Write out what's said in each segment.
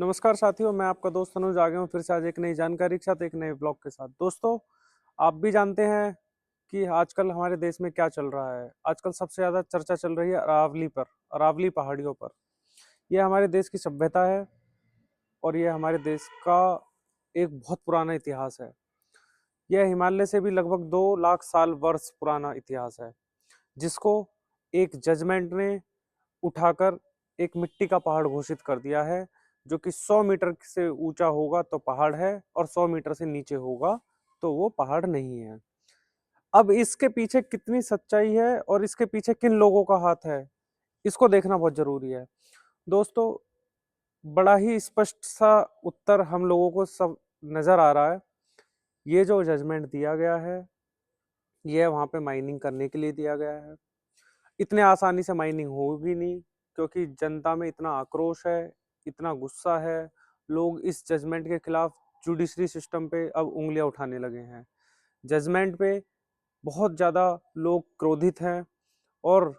नमस्कार साथियों, मैं आपका दोस्त अनुज आ गया हूँ फिर से आज एक नई जानकारी के साथ, एक नए ब्लॉग के साथ। दोस्तों, आप भी जानते हैं कि आजकल हमारे देश में क्या चल रहा है। आजकल सबसे ज़्यादा चर्चा चल रही है अरावली पर, अरावली पहाड़ियों पर। यह हमारे देश की सभ्यता है और यह हमारे देश का एक बहुत पुराना इतिहास है। यह हिमालय से भी लगभग 2 लाख साल वर्ष पुराना इतिहास है, जिसको एक जजमेंट ने उठाकर एक मिट्टी का पहाड़ घोषित कर दिया है, जो कि 100 मीटर से ऊंचा होगा तो पहाड़ है और 100 मीटर से नीचे होगा तो वो पहाड़ नहीं है। अब इसके पीछे कितनी सच्चाई है और इसके पीछे किन लोगों का हाथ है, इसको देखना बहुत जरूरी है। दोस्तों, बड़ा ही स्पष्ट सा उत्तर हम लोगों को सब नजर आ रहा है। ये जो जजमेंट दिया गया है, ये वहां पे माइनिंग करने के लिए दिया गया है। इतने आसानी से माइनिंग होगी नहीं, क्योंकि जनता में इतना आक्रोश है, इतना गुस्सा है। लोग इस जजमेंट के खिलाफ जुडिशरी सिस्टम पे अब उंगलियां उठाने लगे हैं। जजमेंट पे बहुत ज़्यादा लोग क्रोधित हैं और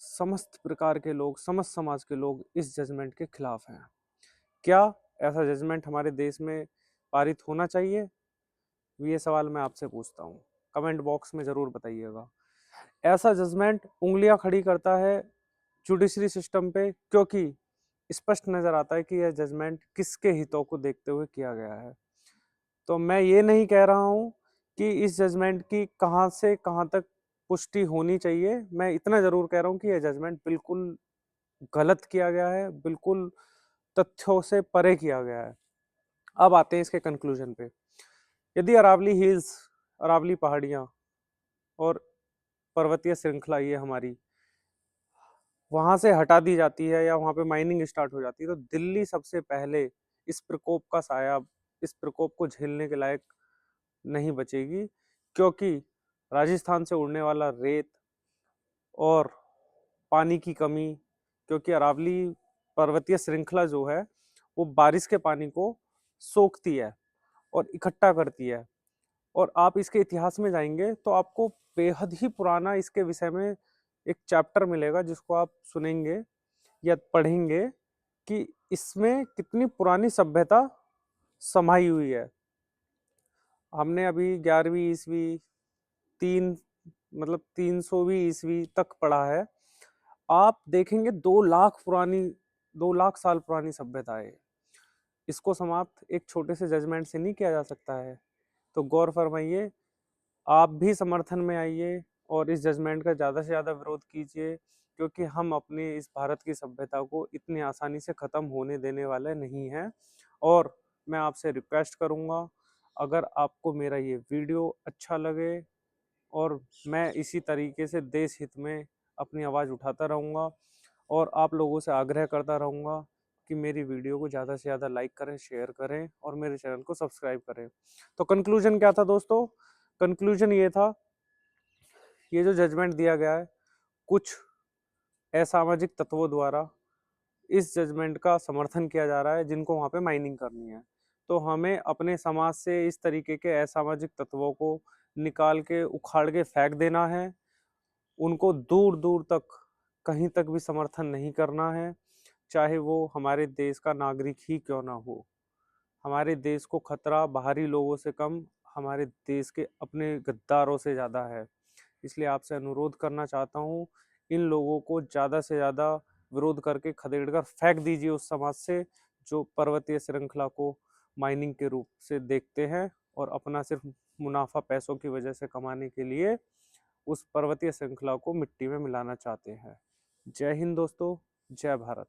समस्त प्रकार के लोग, समस्त समाज के लोग इस जजमेंट के खिलाफ हैं। क्या ऐसा जजमेंट हमारे देश में पारित होना चाहिए? ये सवाल मैं आपसे पूछता हूँ। कमेंट बॉक्स में ज़रूर बताइएगा। ऐसा जजमेंट उंगलियां खड़ी करता है जुडिशरी सिस्टम पे, क्योंकि स्पष्ट नजर आता है कि यह जजमेंट किसके हितों को देखते हुए किया गया है। तो मैं ये नहीं कह रहा हूँ कि इस जजमेंट की कहाँ से कहाँ तक पुष्टि होनी चाहिए। मैं इतना जरूर कह रहा हूँ कि यह जजमेंट बिल्कुल गलत किया गया है, बिल्कुल तथ्यों से परे किया गया है। अब आते हैं इसके कंक्लूजन पे। यदि अरावली हिल्स, अरावली पहाड़ियाँ और पर्वतीय श्रृंखला ये हमारी वहां से हटा दी जाती है या वहां पे माइनिंग स्टार्ट हो जाती है, तो दिल्ली सबसे पहले इस प्रकोप का साया, इस प्रकोप को झेलने के लायक नहीं बचेगी। क्योंकि राजस्थान से उड़ने वाला रेत और पानी की कमी, क्योंकि अरावली पर्वतीय श्रृंखला जो है वो बारिश के पानी को सोखती है और इकट्ठा करती है। और आप इसके इतिहास में जाएंगे तो आपको बेहद ही पुराना इसके विषय में एक चैप्टर मिलेगा, जिसको आप सुनेंगे या पढ़ेंगे कि इसमें कितनी पुरानी सभ्यता समाई हुई है। हमने अभी 11वीं ईस्वी, तीन मतलब 300वीं ईस्वी तक पढ़ा है। आप देखेंगे 2 लाख साल पुरानी सभ्यता है। इसको समाप्त एक छोटे से जजमेंट से नहीं किया जा सकता है। तो गौर फरमाइए, आप भी समर्थन में आइए और इस जजमेंट का ज़्यादा से ज़्यादा विरोध कीजिए, क्योंकि हम अपने इस भारत की सभ्यता को इतनी आसानी से ख़त्म होने देने वाले नहीं हैं। और मैं आपसे रिक्वेस्ट करूँगा, अगर आपको मेरा ये वीडियो अच्छा लगे और मैं इसी तरीके से देश हित में अपनी आवाज़ उठाता रहूँगा और आप लोगों से आग्रह करता रहूँगा कि मेरी वीडियो को ज़्यादा से ज़्यादा लाइक करें, शेयर करें और मेरे चैनल को सब्सक्राइब करें। तो कंक्लूजन क्या था दोस्तों? कंक्लूजन ये था, ये जो जजमेंट दिया गया है, कुछ असामाजिक तत्वों द्वारा इस जजमेंट का समर्थन किया जा रहा है, जिनको वहाँ पे माइनिंग करनी है। तो हमें अपने समाज से इस तरीके के असामाजिक तत्वों को निकाल के, उखाड़ के फेंक देना है। उनको दूर दूर तक, कहीं तक भी समर्थन नहीं करना है, चाहे वो हमारे देश का नागरिक ही क्यों ना हो। हमारे देश को खतरा बाहरी लोगों से कम हमारे देश के अपने गद्दारों से ज़्यादा है। इसलिए आपसे अनुरोध करना चाहता हूँ, इन लोगों को ज़्यादा से ज़्यादा विरोध करके खदेड़ कर फेंक दीजिए उस समाज से, जो पर्वतीय श्रृंखला को माइनिंग के रूप से देखते हैं और अपना सिर्फ मुनाफा पैसों की वजह से कमाने के लिए उस पर्वतीय श्रृंखला को मिट्टी में मिलाना चाहते हैं। जय हिंद दोस्तों, जय भारत।